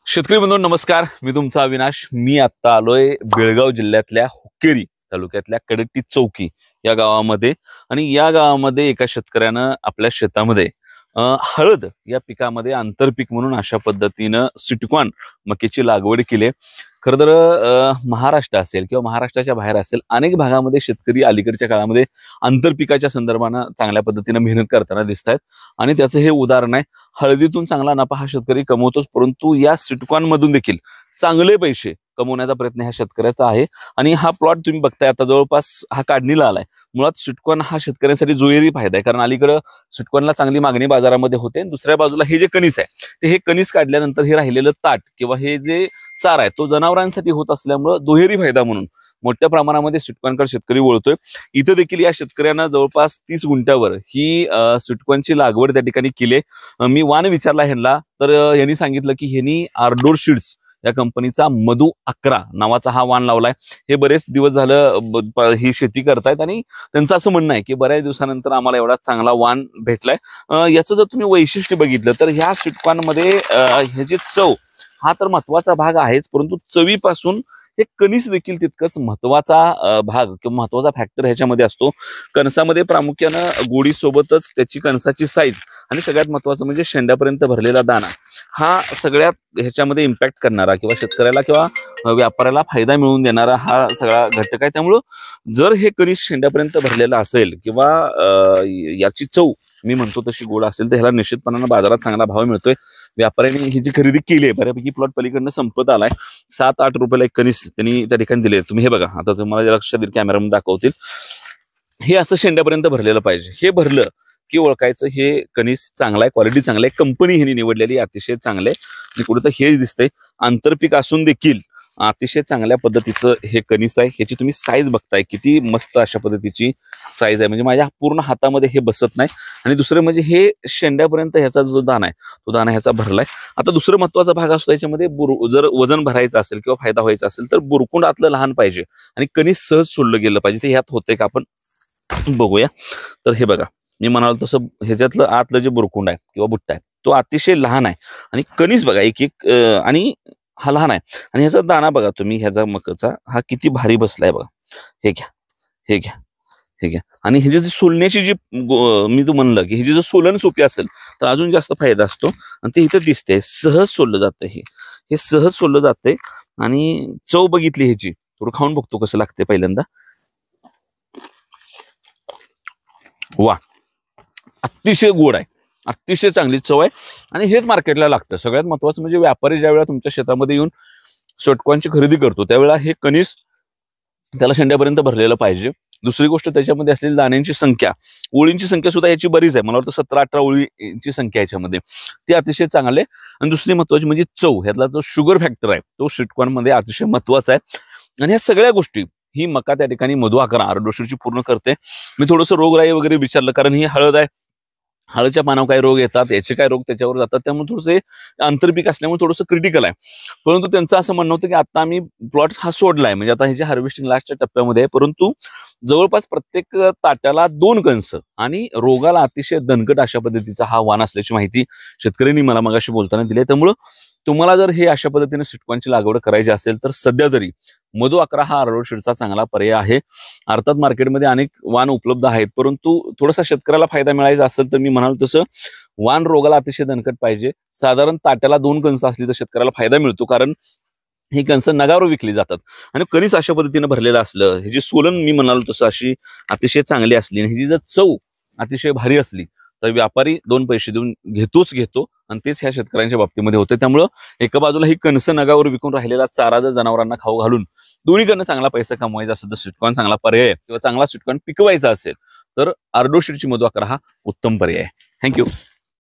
शेतकरी बंधू नमस्कार, मी तुमचा अविनाश। मी आता आलोय बेळगाव जिल्ह्यातल्या हुक्केरी तालुक्यातल्या कडकटी चौकी या गावामध्ये। आणि या गावामध्ये एका शेतकऱ्यानं आपल्या शेतामध्ये हळद या पिकामध्ये आंतरपीक म्हणून अशा पद्धतीनं सिटकॉन मक्याची लागवड केली। खरं तर महाराष्ट्र असेल किंवा महाराष्ट्राच्या बाहेर असेल अनेक भागामध्ये शेतकरी अलीकडच्या काळामध्ये आंतरपिकाच्या संदर्भाने चांगल्या पद्धतीने मेहनत करताना दिसत आहेत। आणि त्याचं हे उदाहरण आहे। हळदीतून चांगला नफा हा शेतकरी कमवतोच, परंतु या सिटकॉन मधून देखील चांगले पैसे कमवण्याचा प्रयत्न ह्या शेतकऱ्याचा आहे। आणि हा प्लॉट तुम्ही बघताय आता जवळपास हा काढणीला आलाय। मुळात सिटकॉन हा शेतकऱ्यांसाठी जोहेरी फायदा आहे, कारण अलीकडे सिटकॉनला चांगली मागणी बाजारामध्ये होते। दुसऱ्या बाजूला हे जे कणीस आहे ते हे कणीस काढल्यानंतर हे राहिलेलं ताट किंवा हे जे चारा आहे तो जनावरांसाठी होत असल्यामुळे दुहेरी फायदा म्हणून मोठ्या प्रमाणामध्ये सिटकॉनकडे शेतकरी वळतोय। इथे देखील या शेतकऱ्यांना जवळपास 30 गुंठ्यावर ही सिटकॉनची लागवड त्या ठिकाणी केली। मी वाण विचारला ह्यांना, तर यांनी सांगितलं की ह्यांनी आर्डोर सीड्स या कंपनीचा मधु 11 नावाचा हा वाण लावलाय। हे बरेच दिवस झालं ही शेती करतायत आणि त्यांचं असं म्हणणं आहे की बऱ्याच दिवसानंतर आम्हाला एवढा चांगला वाण भेटलाय। याचं जर तुम्ही वैशिष्ट्य बघितलं तर ह्या सिटकॉनमध्ये ह्याची चव हा तर महत्वाचा भाग आहेच, परंतु चवीपासून हे कणीस देखील तितकंच महत्वाचा भाग किंवा महत्वाचा फॅक्टर ह्याच्यामध्ये असतो। कणसामध्ये प्रामुख्यानं गोडीसोबतच त्याची कणसाची साईज आणि सगळ्यात महत्वाचं म्हणजे शेंड्यापर्यंत भरलेला दाना हा सगळ्यात ह्याच्यामध्ये इम्पॅक्ट करणारा किंवा शेतकऱ्याला किंवा व्यापाऱ्याला फायदा मिळवून देणारा हा सगळा घटक आहे। त्यामुळं जर हे कणीस शेंड्यापर्यंत भरलेला असेल किंवा याची चव मी म्हणतो तशी गोड असेल तर ह्याला निश्चितपणाने बाजारात चांगला भाव मिळतोय। व्यापाऱ्यांनी ही जी खरेदी केली आहे बऱ्यापैकी प्लॉट पलीकडनं संपत आलाय। 7-8 रुपयाला एक कणीस त्यांनी त्या ठिकाणी दिले। तुम्ही हे बघा, आता तुम्हाला लक्षात येईल कॅमेरामध्ये दाखवतील, हे असं शेंड्यापर्यंत भरलेलं पाहिजे। हे भरलं की ओळखायचं हे कणीस चांगला आहे, क्वालिटी चांगली आहे, कंपनी ह्यांनी निवडलेली अतिशय चांगले। आणि कुठं तर हे दिसतंय आंतरपीक असून देखील अतिशय चांगल्या पद्धतीचं हे कणीस आहे। ह्याची तुम्ही साईज बघताय किती मस्त अशा पद्धतीची साईज आहे, म्हणजे माझ्या पूर्ण हातामध्ये हे बसत नाही। आणि दुसरं म्हणजे हे शेंड्यापर्यंत ह्याचा जो दाना आहे तो दाना ह्याचा भरलाय। आता दुसरं महत्वाचा भाग असतो याच्यामध्ये, जर वजन भरायचं असेल किंवा फायदा व्हायचा असेल तर बुरकुंड आतलं लहान पाहिजे आणि कणीस सहज सोडलं गेलं पाहिजे। ते ह्यात होतंय का आपण बघूया। तर हे बघा, मी म्हणाल तसं ह्याच्यातलं आतलं जे बुरकुंड आहे किंवा बुट्टा आहे तो अतिशय लहान आहे आणि कणीस बघा एक एक आणि हा लहान आहे। आणि ह्याचा दाना बघा तुम्ही, ह्याचा मकाचा हा किती भारी बसलाय बघा। हे घ्या, हे घ्या, हे घ्या। आणि ह्याची जी सोलण्याची जी मी तू म्हणलं की ह्याची जर सोलन सोपी असेल तर अजून जास्त फायदा असतो। आणि ते इथं दिसतंय सहज सोललं जातं, हे सहज सोललं जातंय। आणि चव बघितली ह्याची, थोडं खाऊन बघतो कसं लागते पहिल्यांदा। वा, अतिशय गोड आहे, अतिशय चांगली चव आहे आणि हेच मार्केटला लागतं। सगळ्यात महत्वाचं म्हणजे व्यापारी ज्या वेळा तुमच्या शेतामध्ये येऊन सिटकॉनची खरेदी करतो त्यावेळेला हे कणीस त्याला शेंड्यापर्यंत भरलेलं पाहिजे। दुसरी गोष्ट त्याच्यामध्ये असलेली दाण्यांची संख्या, ओळींची संख्या सुद्धा याची बरीच आहे, मला वाटतं 17-18 ओळींची संख्या याच्यामध्ये, ते अतिशय चांगले। आणि दुसरी महत्वाची म्हणजे चव, ह्यातला जो शुगर फॅक्टर आहे तो सिटकॉन मध्ये अतिशय महत्वाचा आहे। आणि ह्या सगळ्या गोष्टी ही मका त्या ठिकाणी मधु 11 आर्डोशीरची पूर्ण करते। मी थोडंसं रोगराई वगैरे विचारलं, कारण ही हळद आहे, हळदच्या पानावर काय रोग येतात, याचे काय रोग त्याच्यावर जातात, त्यामुळे थोडंसं आंतरपीक असल्यामुळे थोडंसं क्रिटिकल आहे। परंतु त्यांचं असं म्हणणं होतं की आता आम्ही प्लॉट हा सोडलाय, म्हणजे आता ह्याची हार्वेस्टिंग लास्टच्या टप्प्यामध्ये आहे, परंतु जवळपास प्रत्येक ताट्याला 2 कणस आणि रोगाला अतिशय दणकट अशा पद्धतीचा हा वाण असल्याची माहिती शेतकऱ्यांनी मला मगाशी बोलताना दिली। त्यामुळे तुम्हाला जर हे अशा पद्धतीने सिटकॉनची लागवड करायची असेल तर सध्या तरी मधु 11 हा आर्डोशीरचा चांगला पर्याय आहे। अर्थात मार्केटमध्ये अनेक वाण उपलब्ध आहेत, परंतु थोडासा शेतकऱ्याला फायदा मिळायचा असेल तर मी म्हणाल तसं वाण रोगाला अतिशय दणकट पाहिजे। साधारण ताट्याला 2 कणस असली तर शेतकऱ्याला फायदा मिळतो, कारण ही कणसं नगावर विकली जातात। आणि कणीस अशा पद्धतीने भरलेलं असलं, ह्याची सोलन मी म्हणालो तसं अशी अतिशय चांगली असली आणि ह्याची जर चव अतिशय भारी असली तर व्यापारी 2 पैसे देऊन घेतो आणि तेच ह्या शेतकऱ्यांच्या बाबतीमध्ये होते। त्यामुळं एका बाजूला ही कणसं नगावर विकून राहिलेला चारा जर जनावरांना खाऊ घालून दोन्हीकडनं चांगला पैसा कमवायचा असेल तर सिटकॉन चांगला पर्याय किंवा चांगला सिटकॉन पिकवायचा असेल तर आर्डोशीरची मधु 11 हा उत्तम पर्याय आहे। थँक्यू।